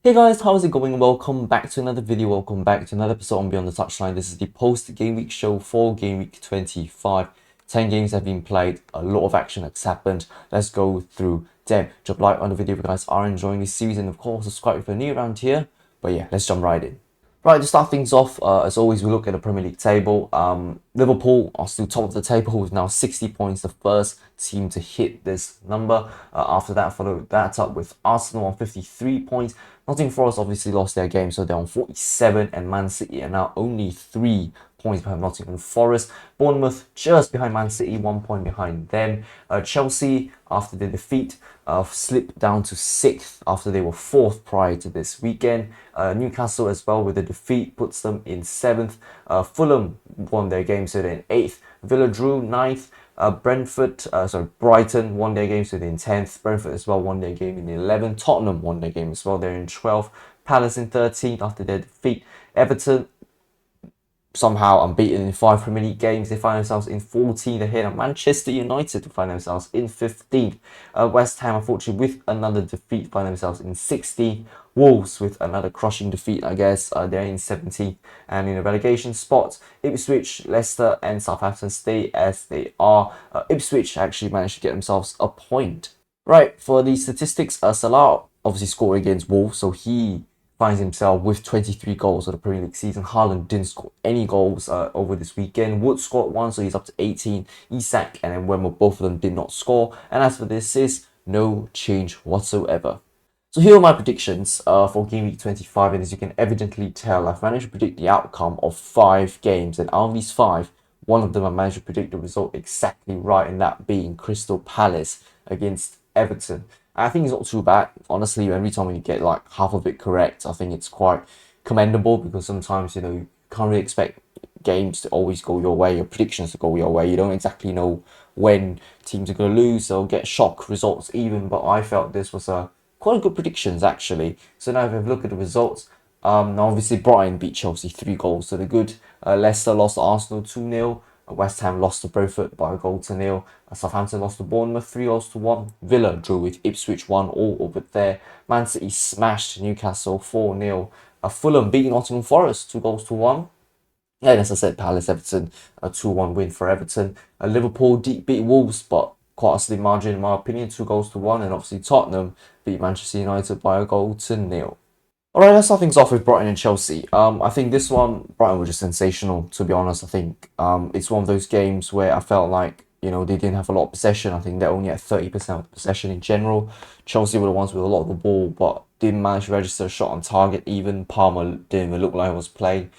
Hey guys, how's it going? Welcome back to another video. Welcome back to another episode on Beyond the Touchline. This is the post-game week show for game week 25. 10 games have been played, a lot of action has happened. Let's go through them. Drop a like on the video if you guys are enjoying this series, and of course subscribe if you're new around here. But yeah, let's jump right in. Right, to start things off, as always, we look at the Premier League table. Liverpool are still top of the table with now 60 points, the first team to hit this number. After that, followed that up with Arsenal on 53 points. Nottingham Forest obviously lost their game, so they're on 47, and Man City are now only 3 points behind Nottingham Forest. Bournemouth just behind Man City, 1 point behind them. Chelsea, after the defeat, slipped down to 6th after they were 4th prior to this weekend. Newcastle as well with the defeat puts them in 7th. Fulham won their game, so they're in 8th. Villa drew 9th. Brighton won their game, so they're in 10th. Brentford as well won their game in 11th. Tottenham won their game as well, they're in 12th. Palace in 13th after their defeat. Everton somehow unbeaten in 5 Premier League games. They find themselves in 14th ahead of Manchester United to find themselves in 15th. West Ham, unfortunately, with another defeat, find themselves in 16th. Wolves with another crushing defeat, I guess. They're in 17th. And in the relegation spots, Ipswich, Leicester and Southampton stay as they are. Ipswich actually managed to get themselves a point. Right, for the statistics, Salah obviously scored against Wolves, so he finds himself with 23 goals for the Premier League season. Haaland didn't score any goals over this weekend. Wood scored 1, so he's up to 18. Isak and then Wemmer, both of them did not score. And as for the assists, no change whatsoever. So here are my predictions for game week 25, and as you can evidently tell, I've managed to predict the outcome of 5 games, and out of these 5, one of them I managed to predict the result exactly right, and that being Crystal Palace against Everton. I think it's not too bad. Honestly, every time you get like half of it correct, I think it's quite commendable, because sometimes, you can't really expect games to always go your way, or predictions to go your way. You don't exactly know when teams are going to lose or get shock results even, but I felt this was quite good predictions actually. So now if we look at the results, now obviously Brighton beat Chelsea 3 goals to the good. Leicester lost to Arsenal 2-0. West Ham lost to Brentford by a goal to 0. Southampton lost to Bournemouth 3 goals to 1. Villa drew with Ipswich 1-1 over there. Man City smashed Newcastle 4-0. Fulham beat Nottingham Forest 2 goals to 1. And as I said, Palace Everton, a 2-1 win for Everton. Liverpool beat Wolves, but quite a slim margin in my opinion, 2 goals to 1. And obviously Tottenham beat Manchester United by a goal to 0. Alright, let's start things off with Brighton and Chelsea. I think this one, Brighton were just sensational, to be honest. I think it's one of those games where I felt like, they didn't have a lot of possession. I think they're only at 30% of possession in general. Chelsea were the ones with a lot of the ball, but didn't manage to register a shot on target. Even Palmer didn't even look like he was playing.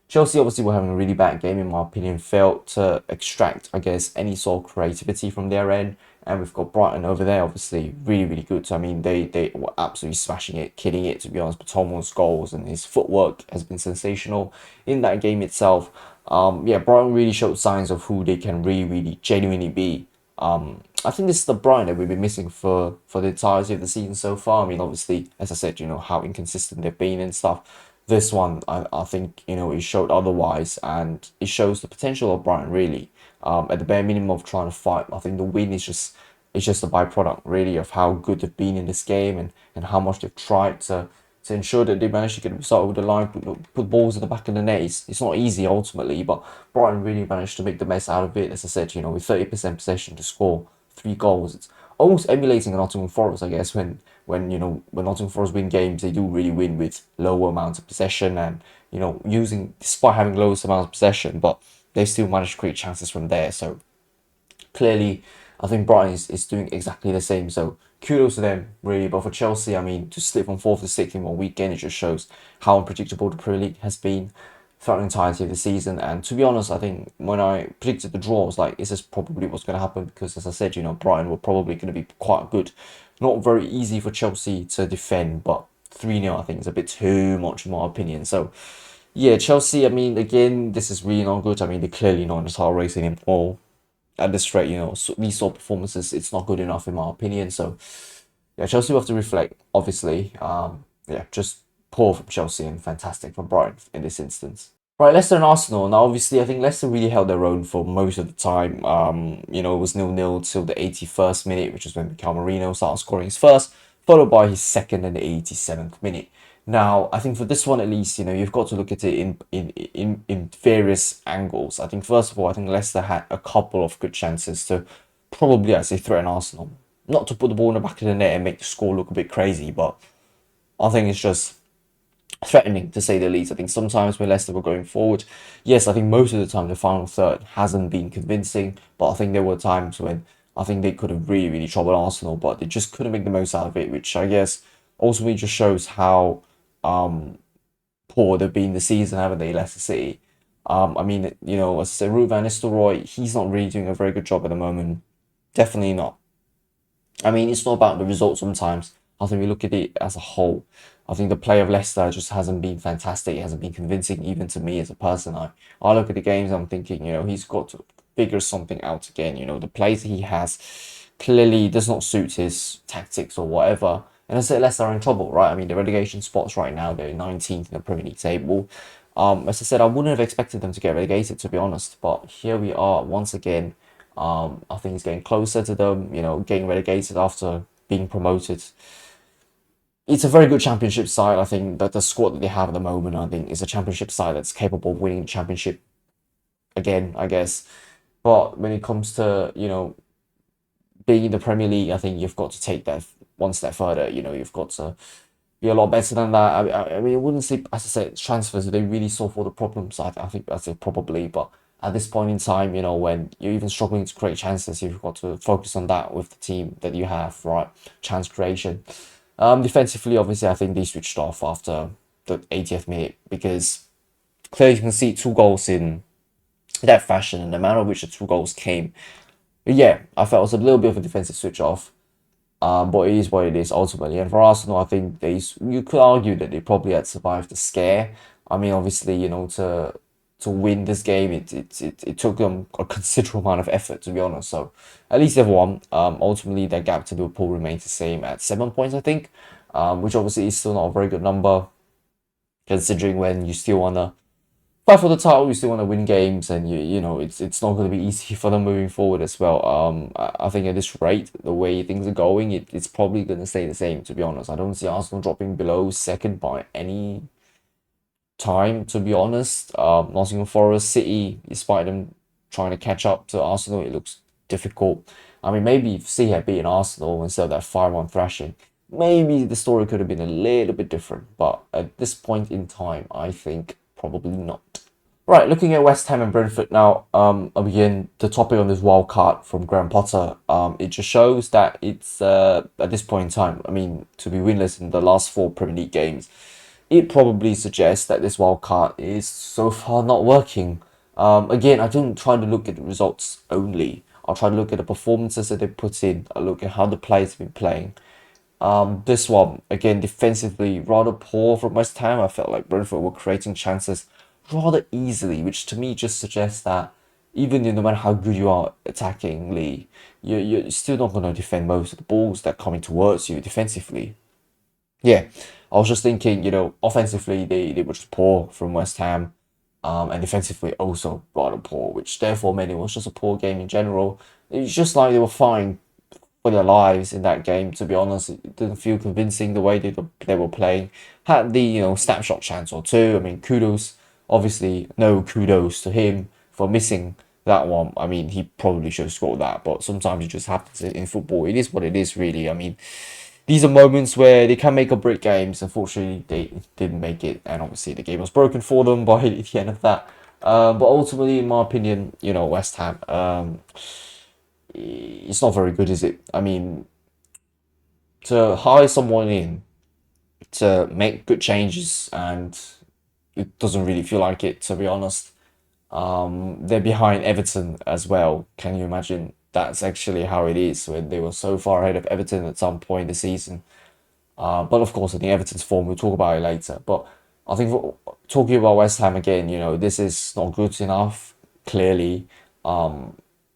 Chelsea obviously were having a really bad game, in my opinion. Failed to extract, I guess, any sort of creativity from their end. And we've got Brighton over there, obviously, really, really good. So, I mean, they were absolutely smashing it, killing it, to be honest. Batomo's goals and his footwork has been sensational in that game itself. Brighton really showed signs of who they can really, really genuinely be. I think this is the Brighton that we've been missing for the entirety of the season so far. I mean, obviously, as I said, how inconsistent they've been and stuff. This one, I think, it showed otherwise, and it shows the potential of Brighton, really. At the bare minimum of trying to fight, I think the win is just a byproduct, really, of how good they've been in this game, and how much they've tried to ensure that they managed to get a result over the line, put balls in the back of the net. It's not easy ultimately, but Brighton really managed to make the best out of it. As I said, with 30% possession to score 3 goals, it's almost emulating Nottingham Forest, I guess. When Nottingham Forest win games, they do really win with lower amounts of possession, and despite having lowest amounts of possession, but they still managed to create chances from there. So clearly, I think Brighton is doing exactly the same. So kudos to them, really. But for Chelsea, I mean, to slip from 4th to 6th in one weekend, it just shows how unpredictable the Premier League has been throughout the entirety of the season. And to be honest, I think when I predicted the draw, I was like, this is probably what's going to happen, because as I said, Brighton were probably going to be quite good. Not very easy for Chelsea to defend, but 3-0 I think is a bit too much in my opinion. So yeah, Chelsea, I mean, again, this is really not good. I mean, they're clearly not in the title race anymore. At this rate, so these sort of performances, it's not good enough in my opinion. So yeah, Chelsea will have to reflect, obviously. Just poor from Chelsea and fantastic from Brighton in this instance. Right, Leicester and Arsenal. Now, obviously, I think Leicester really held their own for most of the time. It was 0-0 till the 81st minute, which is when Marino started scoring his first. followed by his second in the 87th minute. Now, I think for this one at least, you've got to look at it in various angles. I think first of all, I think Leicester had a couple of good chances to probably, I'd say, threaten Arsenal. Not to put the ball in the back of the net and make the score look a bit crazy, but I think it's just threatening to say the least. I think sometimes when Leicester were going forward, yes, I think most of the time the final third hasn't been convincing, but I think there were times when I think they could have really, really troubled Arsenal, but they just couldn't make the most out of it, which I guess ultimately just shows how poor they've been this season, haven't they, Leicester City? I mean, as I said, Ruud van Nistelrooy, he's not really doing a very good job at the moment. Definitely not. I mean, it's not about the result sometimes. I think we look at it as a whole. I think the play of Leicester just hasn't been fantastic. It hasn't been convincing even to me as a person. I look at the games, I'm thinking, he's got to figure something out again. The plays he has clearly does not suit his tactics or whatever. And I said Leicester are in trouble, right? I mean, the relegation spots right now, they're 19th in the Premier League table. As I said, I wouldn't have expected them to get relegated, to be honest. But here we are once again. I think it's getting closer to them, getting relegated after being promoted. It's a very good championship side. I think that the squad that they have at the moment, I think, is a championship side that's capable of winning the championship again, I guess. But when it comes to, being in the Premier League, I think you've got to take that one step further. You've got to be a lot better than that. I mean, I wouldn't say, as I said, transfers, they really solve all the problems. I think that's it probably. But at this point in time, when you're even struggling to create chances, you've got to focus on that with the team that you have, right? Chance creation. Defensively, obviously, I think they switched off after the 80th minute because clearly you can see two goals in that fashion and the manner in which the two goals came. But yeah, I felt it was a little bit of a defensive switch off. But it is what it is ultimately. And for Arsenal, I think you could argue that they probably had survived the scare. I mean, obviously, to win this game, it took them a considerable amount of effort, to be honest. So at least they've won. Ultimately, their gap to Liverpool remains the same at 7 points, I think, which obviously is still not a very good number, considering when you still wanna fight for the title, you still want to win games, and it's not going to be easy for them moving forward as well. I think at this rate, the way things are going, it's probably going to stay the same. To be honest, I don't see Arsenal dropping below second by any time. To be honest, Nottingham Forest, City, despite them trying to catch up to Arsenal, it looks difficult. I mean, maybe if City had beaten Arsenal instead of that 5-1 thrashing, maybe the story could have been a little bit different. But at this point in time, I think probably not. Right, looking at West Ham and Brentford now, again, the topic on this wild card from Graham Potter, it just shows that it's, at this point in time, I mean, to be winless in the last 4 Premier League games, it probably suggests that this wild card is so far not working. Again, I don't try to look at the results only. I'll try to look at the performances that they put in. I look at how the players have been playing. This one, again, defensively rather poor from West Ham. I felt like Brentford were creating chances rather easily, which to me just suggests that even no matter how good you are attackingly, you're still not going to defend most of the balls that are coming towards you defensively. Yeah, I was just thinking, offensively, they were just poor from West Ham, and defensively also rather poor, which therefore meant it was just a poor game in general. It was just like they were fine for their lives in that game. To be honest, it didn't feel convincing the way they were playing. Had the snapshot chance or two. I mean, kudos. Obviously, no kudos to him for missing that one. I mean, he probably should have scored that, but sometimes it just happens in football. It is what it is, really. I mean, these are moments where they can make or break games. Unfortunately, they didn't make it, and obviously the game was broken for them by the end of that. But ultimately, in my opinion, West Ham, it's not very good, is it? I mean, to hire someone in to make good changes, and it doesn't really feel like it, to be honest. They're behind Everton as well. Can you imagine? That's actually how it is when they were so far ahead of Everton at some point in the season. But of course, I think Everton's form, we'll talk about it later. But I think talking about West Ham again, this is not good enough, clearly.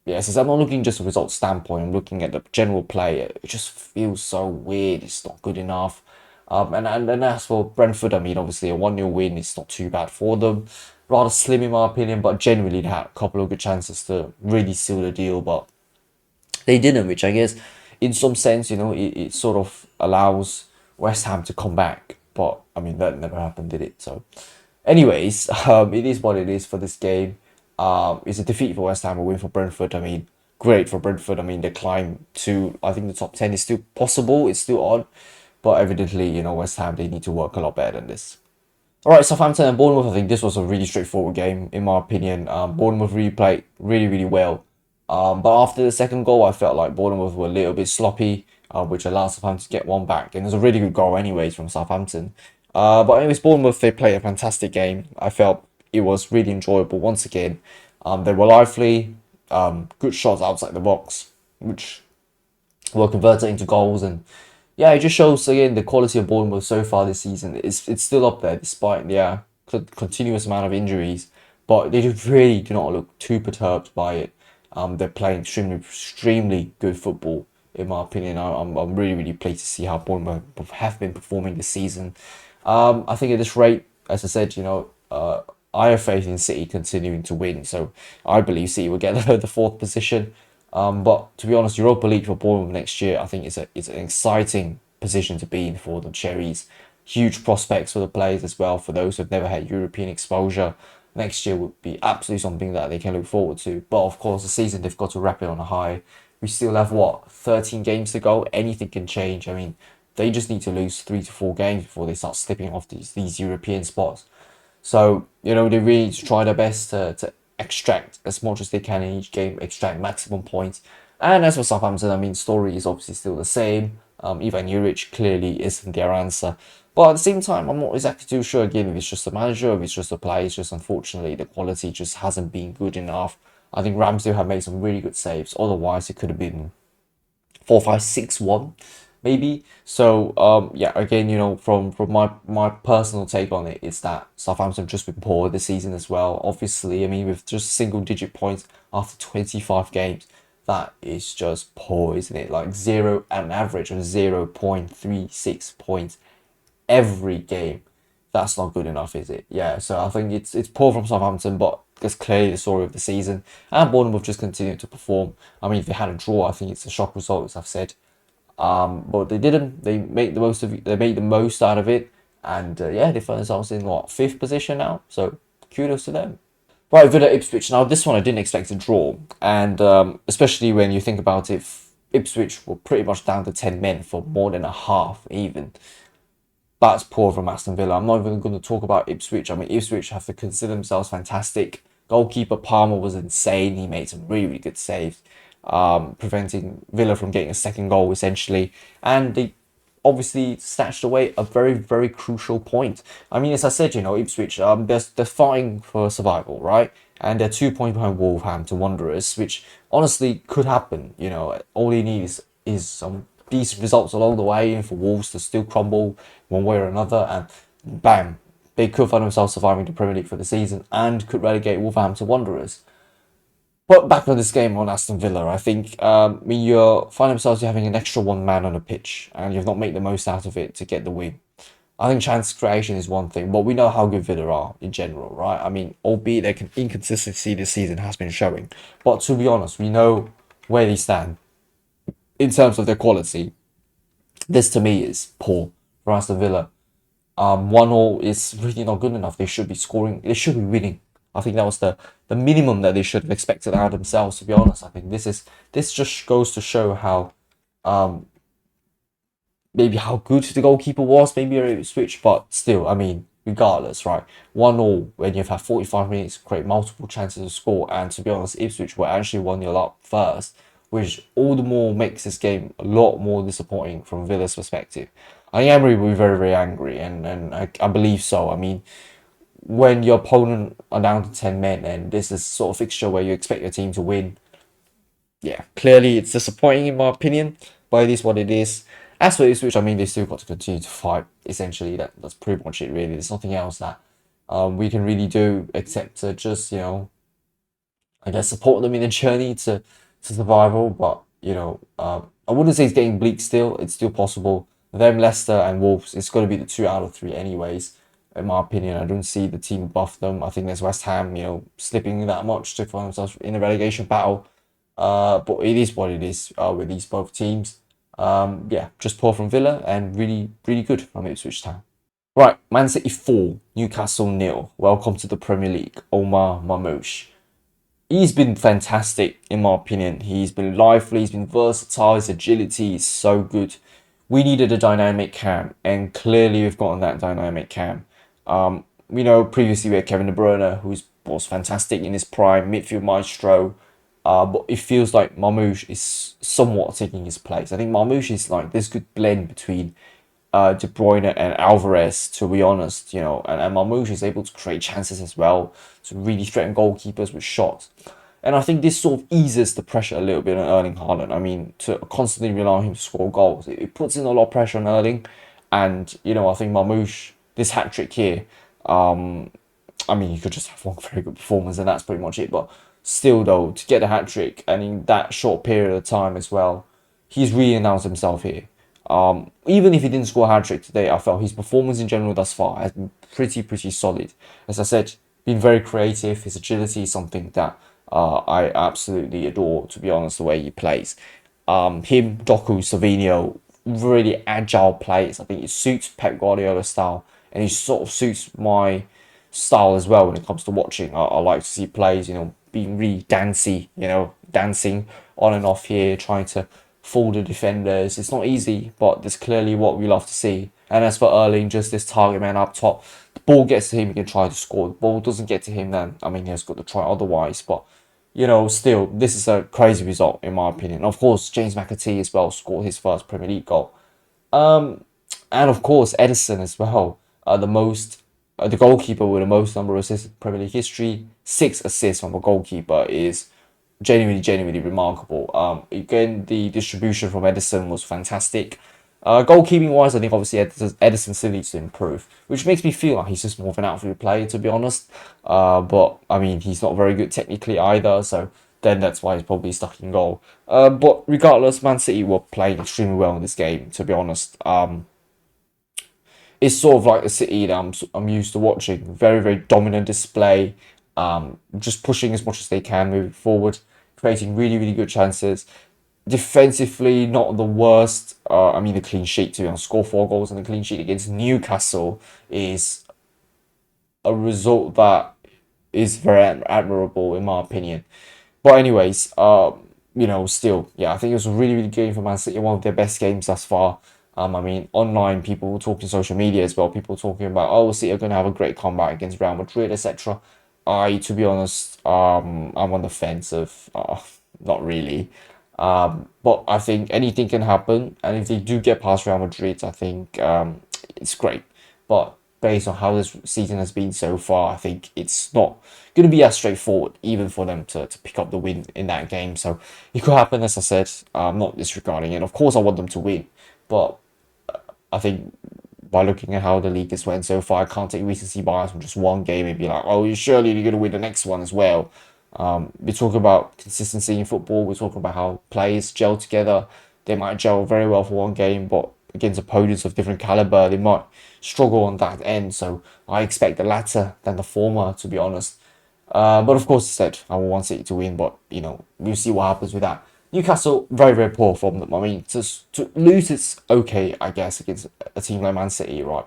Yes, I'm not looking just at a result standpoint, I'm looking at the general play. It just feels so weird, it's not good enough. And as for Brentford, I mean, obviously a 1-0 win is not too bad for them. Rather slim in my opinion, but genuinely they had a couple of good chances to really seal the deal, but they didn't, which I guess in some sense, it sort of allows West Ham to come back. But I mean, that never happened, did it? So, anyways, it is what it is for this game. It's a defeat for West Ham, a win for Brentford. I mean, great for Brentford. I mean, the climb to, I think, the top 10 is still possible. It's still on. But evidently, West Ham, they need to work a lot better than this. All right, Southampton and Bournemouth. I think this was a really straightforward game, in my opinion. Bournemouth really played really, really well. But after the second goal, I felt like Bournemouth were a little bit sloppy, which allowed Southampton to get one back. And it was a really good goal, anyways, from Southampton. But anyways, Bournemouth, they played a fantastic game. I felt it was really enjoyable once again. They were lively, good shots outside the box, which were converted into goals. And yeah, it just shows again the quality of Bournemouth so far this season. It's still up there despite continuous amount of injuries, but they just really do not look too perturbed by it. They're playing extremely good football, in my opinion. I'm really, really pleased to see how Bournemouth have been performing this season. I think at this rate, as I said, I have faith in City continuing to win, so I believe City will get the fourth position. But to be honest, Europa League for Bournemouth next year, I think it's an exciting position to be in for the Cherries. Huge prospects for the players as well. For those who've never had European exposure, next year would be absolutely something that they can look forward to. But of course, the season they've got to wrap it on a high. We still have 13 games to go. Anything can change. I mean, they just need to lose 3 to 4 games before they start slipping off these European spots. So, they really need to try their best to extract as much as they can in each game, extract maximum points. And as for Southampton, I mean, story is obviously still the same. Ivan Juric clearly isn't their answer. But at the same time, I'm not exactly too sure again if it's just the manager, if it's just the players. Just unfortunately, the quality just hasn't been good enough. I think Ramsdale have made some really good saves. Otherwise, it could have been 4-5-6-1 maybe. So yeah, again, from my personal take on it, is that Southampton have just been poor this season as well. Obviously, I mean, with just single digit points after 25 games, that is just poor, isn't it? Like an average of 0.36 points every game. That's not good enough, is it? Yeah, so I think it's poor from Southampton, but that's clearly the story of the season. And Bournemouth just continue to perform. I mean, if they had a draw, I think it's a shock result, as I've said. But they didn't. They made the most of it. They made the most out of it, and yeah, they found themselves in fifth position now. So kudos to them. Right, Villa Ipswich. Now this one I didn't expect to draw, and especially when you think about it, Ipswich were pretty much down to 10 men for more than a half even. That's poor from Aston Villa. I'm not even going to talk about Ipswich. I mean, Ipswich have to consider themselves fantastic. Goalkeeper Palmer was insane. He made some really, really good saves, preventing Villa from getting a second goal, essentially. And they obviously snatched away a very, very crucial point. I mean, as I said, Ipswich, they're fighting for survival, right? And they're 2 points behind Wolverhampton Wanderers, which honestly could happen. All they need is some decent results along the way, and for Wolves to still crumble one way or another, and bam, they could find themselves surviving the Premier League for the season and could relegate Wolverhampton Wanderers. But back on this game on Aston Villa, I think when you find themselves having an extra one man on the pitch and you've not made the most out of it to get the win. I think chance creation is one thing, but we know how good Villa are in general, right? I mean, albeit their inconsistency this season has been showing, but to be honest, we know where they stand in terms of their quality. This to me is poor for Aston Villa. 1-1 is really not good enough. They should be scoring. They should be winning. I think that was the minimum that they should have expected out of themselves. To be honest, I think this just goes to show how maybe how good the goalkeeper was. Maybe a switch, but still, I mean, regardless, right? 1-1 when you've had 45 minutes to create multiple chances to score, and to be honest, Ipswich were actually 1-0 up first, which all the more makes this game a lot more disappointing from Villa's perspective. I think Emery will be very, very angry, and I believe so. I mean, when your opponent are down to 10 men and this is sort of fixture where you expect your team to win, yeah, clearly it's disappointing in my opinion, but it is what it is. As for Ipswich, I mean, they still got to continue to fight. Essentially, that's pretty much it, really. There's nothing else that we can really do except to just, I guess, support them in the journey to survival. But, I wouldn't say it's getting bleak still. It's still possible. Them, Leicester and Wolves, it's going to be the 2 out of 3 anyways. In my opinion, I don't see the team above them. I think there's West Ham, slipping that much to find themselves in a relegation battle. But it is what it is with these both teams. Yeah, just poor from Villa and really, really good from Ipswich Town. Right, Man City 4, Newcastle 0. Welcome to the Premier League, Omar Marmoush. He's been fantastic in my opinion. He's been lively, he's been versatile, his agility is so good. We needed a dynamic cam, and clearly we've gotten that dynamic cam. Previously we had Kevin De Bruyne, who was fantastic in his prime, midfield maestro. But it feels like Marmoush is somewhat taking his place. I think Marmoush is like this good blend between De Bruyne and Alvarez, to be honest, and Marmoush is able to create chances as well, to really threaten goalkeepers with shots. And I think this sort of eases the pressure a little bit on Erling Haaland. I mean, to constantly rely on him to score goals, it puts in a lot of pressure on Erling. And, I think Marmoush, this hat trick here, I mean, you could just have one very good performance and that's pretty much it. But still, though, to get a hat trick and in that short period of time as well, he's really announced himself here. Even if he didn't score a hat trick today, I felt his performance in general thus far has been pretty solid. As I said, been very creative. His agility is something that I absolutely adore, to be honest, the way he plays. Him, Doku, Savinho, really agile players. I think it suits Pep Guardiola's style, and it sort of suits my style as well when it comes to watching. I like to see players, being really dancing on and off here, trying to fool the defenders. It's not easy, but that's clearly what we love to see. And as for Erling, just this target man up top, the ball gets to him, he can try to score. The ball doesn't get to him, then I mean he has got to try otherwise. But still, this is a crazy result in my opinion. Of course, James McAtee as well scored his first Premier League goal. And of course, Edison as well, the goalkeeper with the most number of assists in Premier League history. 6 assists from a goalkeeper is genuinely remarkable. Again, the distribution from Edison was fantastic. Goalkeeping wise, I think obviously Edison still needs to improve, which makes me feel like he's just more of an outfield player, to be honest. But I mean, he's not very good technically either, so then that's why he's probably stuck in goal. But regardless, Man City were playing extremely well in this game, to be honest. It's sort of like the City that I'm used to watching. Very dominant display. Just pushing as much as they can moving forward, creating really good chances. Defensively, not the worst. I mean, the clean sheet to score 4 goals and the clean sheet against Newcastle is a result that is very admirable in my opinion. But anyways, still, yeah, I think it was a really good game for Man City, one of their best games thus far. I mean, online people talking social media as well, people talking about, oh, City are going to have a great comeback against Real Madrid, etc. To be honest, I'm on the fence of not really. But I think anything can happen, and if they do get past Real Madrid, I think it's great. But based on how this season has been so far, I think it's not going to be as straightforward, even for them to pick up the win in that game. So it could happen, as I said. I'm not disregarding it. Of course, I want them to win, but I think by looking at how the league has went so far, I can't take recency bias from just one game and be like, oh, surely you're going to win the next one as well. We're talking about consistency in football. We're talking about how players gel together. They might gel very well for one game, but against opponents of different caliber, they might struggle on that end. So I expect the latter than the former, to be honest. But of course, I said I want City to win, but we'll see what happens with that. Newcastle, very poor from them. I mean, to lose it's okay, I guess, against a team like Man City, right?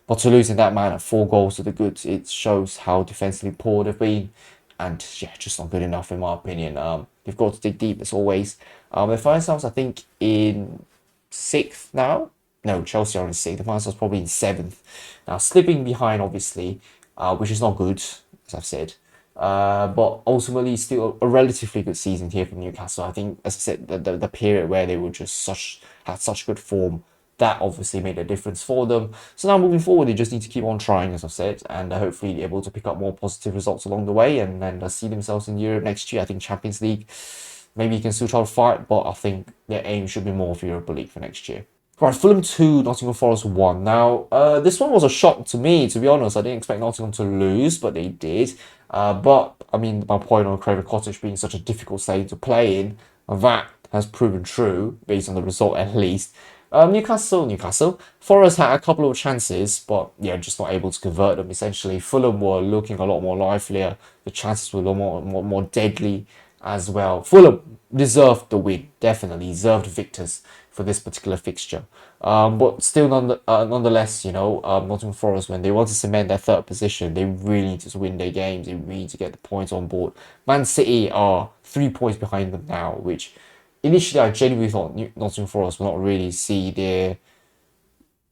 But to lose in that manner, 4 goals to the good, it shows how defensively poor they've been. And yeah, just not good enough in my opinion. They've got to dig deep as always. They find themselves, I think, in 6th now. No, Chelsea are in 6th. They find themselves probably in 7th. Now, slipping behind, obviously, which is not good, as I've said. But ultimately, still a relatively good season here from Newcastle. I think, as I said, the period where they were just had such good form, that obviously made a difference for them. So now moving forward, they just need to keep on trying, as I've said, and hopefully be able to pick up more positive results along the way and then see themselves in Europe next year. I think Champions League, maybe you can still try to fight, but I think their aim should be more for Europa League for next year. Right, Fulham 2, Nottingham Forest 1. Now, this one was a shock to me, to be honest. I didn't expect Nottingham to lose, but they did. But, I mean, my point on Craven Cottage being such a difficult stadium to play in, that has proven true, based on the result at least. Newcastle. Forest had a couple of chances, but yeah, just not able to convert them. Essentially, Fulham were looking a lot more livelier. The chances were a lot more deadly as well. Fulham deserved the win, definitely deserved victors for this particular fixture. But still, nonetheless, Nottingham Forest, when they want to cement their third position, they really need to win their games. They really need to get the points on board. Man City are 3 points behind them now, which initially I genuinely thought Nottingham Forest will not really see their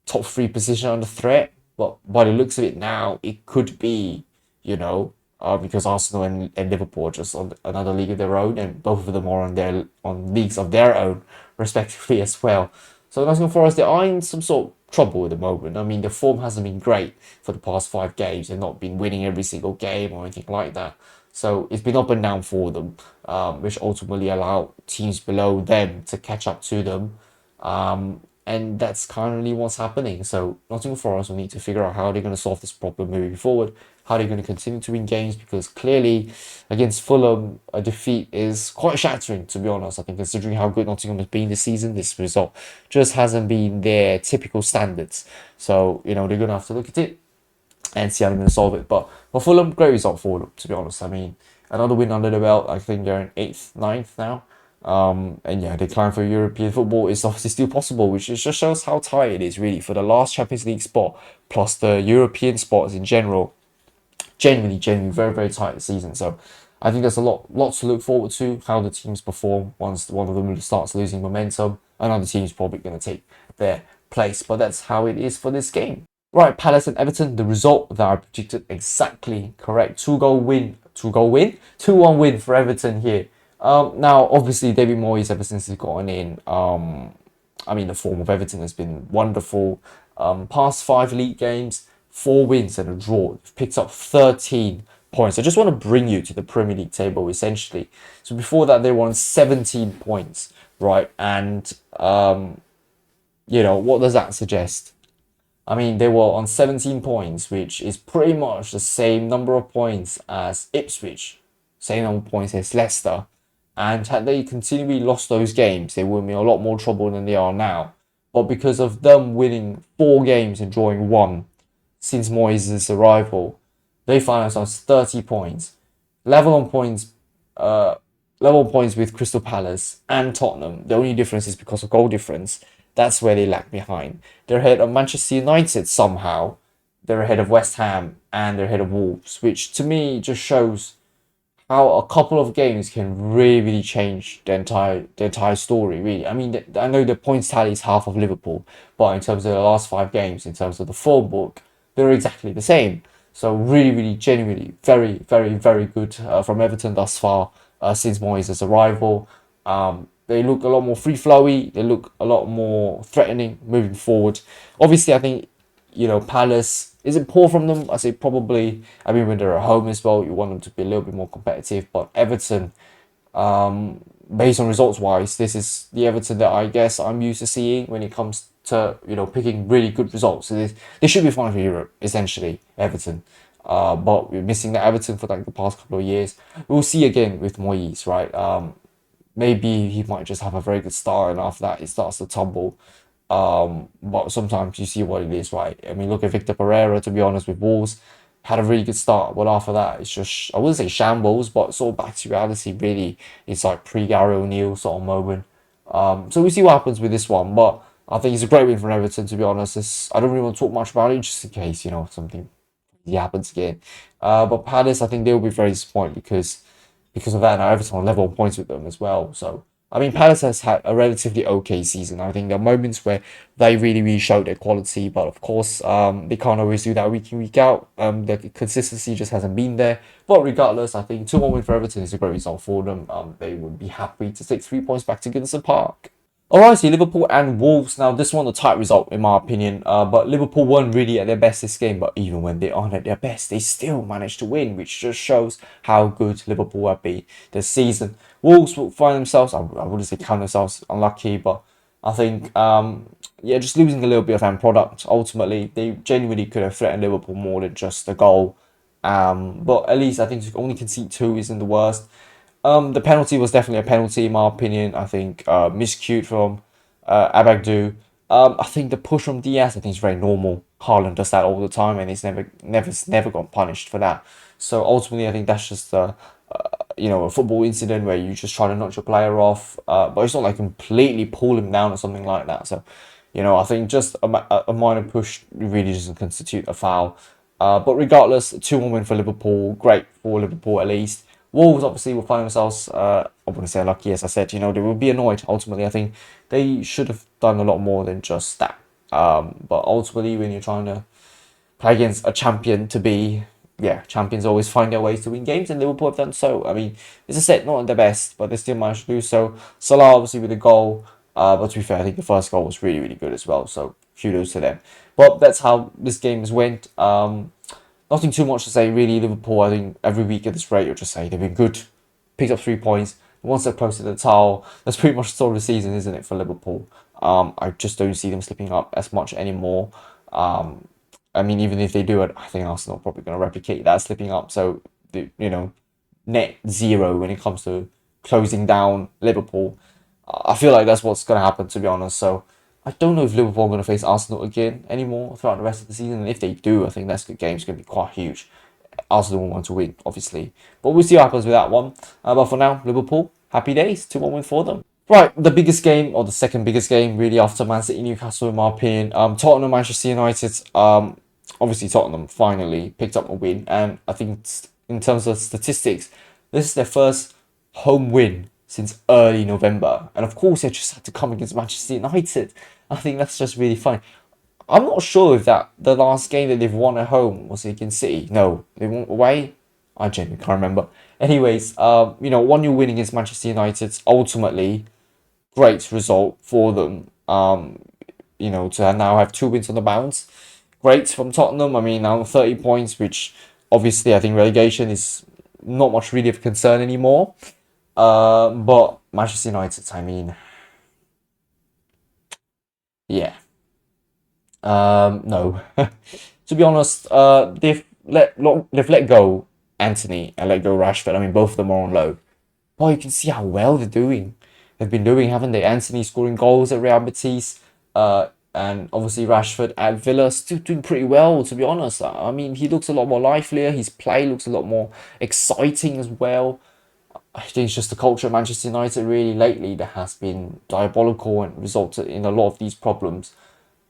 top three position under threat. But by the looks of it now, it could be, because Arsenal and Liverpool are just on another league of their own, and both of them are on leagues of their own, respectively as well. So Nottingham Forest, they are in some sort of trouble at the moment. I mean, the form hasn't been great for the past 5 games. They've not been winning every single game or anything like that. So it's been up and down for them, which ultimately allow teams below them to catch up to them. And that's currently what's happening. So Nottingham Forest will need to figure out how they're going to solve this problem moving forward, how they're going to continue to win games, because clearly against Fulham, a defeat is quite shattering, to be honest. I think considering how good Nottingham has been this season, this result just hasn't been their typical standards. So, they're going to have to look at it and see how they're going to solve it. But for Fulham, great result for them, to be honest. I mean, another win under the belt. I think they're in 8th, 9th now. And yeah, decline for European football is obviously still possible, which just shows how tight it is really for the last Champions League spot, plus the European spots in general. Genuinely, very, very tight season. So I think there's a lot to look forward to, how the teams perform once one of them starts losing momentum. Another team's probably going to take their place, but that's how it is for this game. Right, Palace and Everton, the result that I predicted exactly correct. 2-1 win for Everton here. Now, obviously, David Moyes, ever since he's gotten in, the form of Everton has been wonderful. Past 5 league games, 4 wins and a draw. They've picked up 13 points. I just want to bring you to the Premier League table, essentially. So before that, they were on 17 points, right? And, what does that suggest? I mean, they were on 17 points, which is pretty much the same number of points as Ipswich, same number of points as Leicester. And had they continually lost those games, they would be in a lot more trouble than they are now. But because of them winning 4 games and drawing 1 since Moyes' arrival, they find themselves 30 points. Level on points with Crystal Palace and Tottenham. The only difference is because of goal difference. That's where they lag behind. They're ahead of Manchester United somehow. They're ahead of West Ham and they're ahead of Wolves, which to me just shows how a couple of games can really change the entire story, really. I mean, I know the points tally is half of Liverpool, but in terms of the last 5 games, in terms of the form book, they're exactly the same. So really, genuinely, very, very, very good from Everton thus far since Moyes' arrival. They look a lot more free-flowy. They look a lot more threatening moving forward. Obviously, I think, Palace, is it poor from them? I say probably. I mean, when they're at home as well, you want them to be a little bit more competitive. But Everton, based on results-wise, this is the Everton that I guess I'm used to seeing when it comes to, picking really good results. So they should be fine for Europe, essentially, Everton. But we're missing the Everton for like the past couple of years. We'll see again with Moyes, right? Maybe he might just have a very good start and after that it starts to tumble. But sometimes you see what it is, right? I mean, look at Victor Pereira, to be honest, with Wolves. Had a really good start, but after that, it's just, I wouldn't say shambles, but sort of back to reality, really. It's like pre-Gary O'Neill sort of moment. So we see what happens with this one, but I think it's a great win for Everton, to be honest. I don't really want to talk much about it, just in case, something happens again. But Palace, I think they'll be very disappointed because of that. Now Everton on level points with them as well. So I mean, Palace has had a relatively okay season. I think there are moments where they really showed their quality, but of course, they can't always do that week in, week out. The consistency just hasn't been there. But regardless, I think 2-1 win for Everton is a great result for them. They would be happy to take 3 points back to Goodison Park. Alright, so Liverpool and Wolves. Now, this one a tight result in my opinion, but Liverpool won really at their best this game, but even when they aren't at their best, they still managed to win, which just shows how good Liverpool have been this season. Wolves will find themselves, I wouldn't say count themselves unlucky, but I think, just losing a little bit of end product. Ultimately, they genuinely could have threatened Liverpool more than just a goal. But at least I think to only concede 2 isn't the worst. The penalty was definitely a penalty in my opinion. I think miscued from Abagdu. I think the push from Diaz, I think, is very normal. Haaland does that all the time, and he's never got punished for that. So ultimately, I think that's just a football incident where you just try to knock your player off, but it's not like completely pull him down or something like that. So, I think just a minor push really doesn't constitute a foul. But regardless, 2-1 win for Liverpool, great for Liverpool at least. Wolves obviously will find themselves, I wouldn't say lucky, as I said, they will be annoyed ultimately. I think they should have done a lot more than just that. But ultimately, when you're trying to play against a champion to be, champions always find their ways to win games, and Liverpool have done so. I mean, as I said, not the best, but they still managed to do so. Salah obviously with a goal, but to be fair, I think the first goal was really, really good as well, so kudos to them. But that's how this game has went. Nothing too much to say, really. Liverpool, I think every week at this rate, you'll just say they've been good, picked up 3 points, one step closer to the title. That's pretty much the story of the season, isn't it, for Liverpool? I just don't see them slipping up as much anymore. I mean, even if they do it, I think Arsenal are probably going to replicate that slipping up. So, net zero when it comes to closing down Liverpool. I feel like that's what's going to happen, to be honest. So, I don't know if Liverpool are going to face Arsenal again anymore throughout the rest of the season. And if they do, I think that's good game's going to be quite huge. Arsenal will want to win, obviously. But we'll see what happens with that one. But for now, Liverpool, happy days. 2-1 win for them. Right, the biggest game, or the second biggest game, really, after Man City Newcastle, in my opinion. Tottenham Manchester United. Obviously, Tottenham finally picked up a win. And I think in terms of statistics, this is their first home win since early November. And of course, they just had to come against Manchester United. I think that's just really fun. I'm not sure if that the last game that they've won at home was against City. No, they won away. I genuinely can't remember. Anyways, 1-0 win against Manchester United. Ultimately, great result for them. To now have 2 wins on the bounce. Great from Tottenham. I mean, now 30 points, which obviously I think relegation is not much really of concern anymore. But Manchester United, I mean, yeah. No. To be honest, they've let go Anthony and let go Rashford. I mean, both of them are on loan. But you can see how well they're doing. They've been doing, haven't they? Anthony scoring goals at Real Betis. And obviously Rashford at Villa still doing pretty well, to be honest. I mean, he looks a lot more livelier. His play looks a lot more exciting as well. I think it's just the culture of Manchester United really lately that has been diabolical and resulted in a lot of these problems.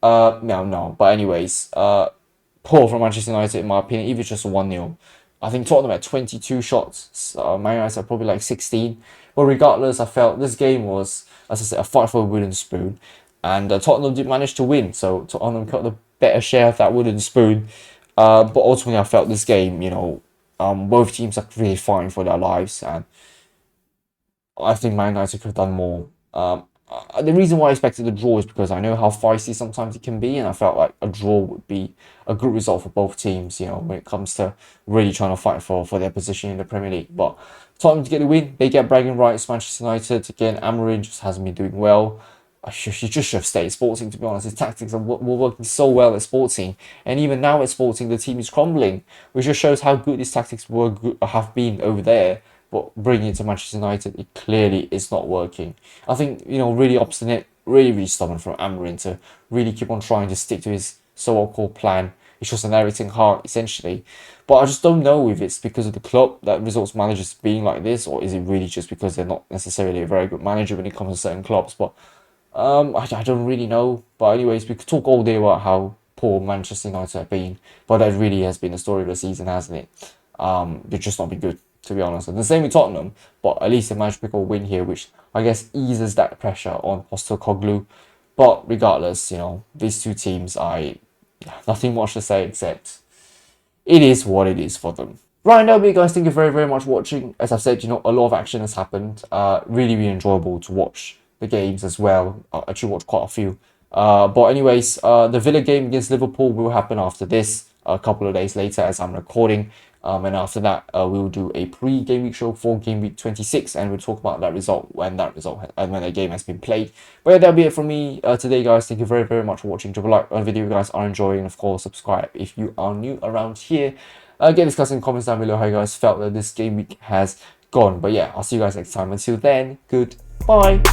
No. But anyways, poor from Manchester United in my opinion, even just 1-0. I think Tottenham had 22 shots. Man United had probably like 16. But regardless, I felt this game was, as I said, a fight for a wooden spoon. And Tottenham did manage to win. So Tottenham got the better share of that wooden spoon. But ultimately, I felt this game, both teams are really fighting for their lives. And I think Man United could have done more. The reason why I expected a draw is because I know how feisty sometimes it can be, and I felt like a draw would be a good result for both teams, when it comes to really trying to fight for their position in the Premier League. But Tottenham to get the win, they get bragging rights. Manchester United, again, Omar just hasn't been doing well. He just should have stayed at Sporting, to be honest. His tactics were working so well at Sporting, and even now at Sporting, the team is crumbling, which just shows how good his tactics have been over there. But bringing it to Manchester United, it clearly is not working. I think, really obstinate, really, really stubborn from Amarin to really keep on trying to stick to his so-called plan. It's just an everything heart, essentially. But I just don't know if it's because of the club that results managers being like this, or is it really just because they're not necessarily a very good manager when it comes to certain clubs. But I don't really know. But anyways, we could talk all day about how poor Manchester United have been. But that really has been the story of the season, hasn't it? They've just not been good, to be honest. And the same with Tottenham, but at least they managed to pick a win here, which I guess eases that pressure on Postecoglou. But regardless, these two teams, nothing much to say except it is what it is for them. Right now, you guys, thank you very, very much for watching. As I've said, a lot of action has happened. Really, really enjoyable to watch the games as well. I actually watched quite a few. But anyways, the Villa game against Liverpool will happen after this, a couple of days later as I'm recording. And after that, we'll do a pre-game week show for game week 26, and we'll talk about that result when the game has been played. But yeah, that'll be it from me today, guys. Thank you very, very much for watching. Drop a like on the video if you guys are enjoying, and of course, subscribe if you are new around here. Again, discuss in the comments down below how you guys felt that this game week has gone. But yeah, I'll see you guys next time. Until then, goodbye.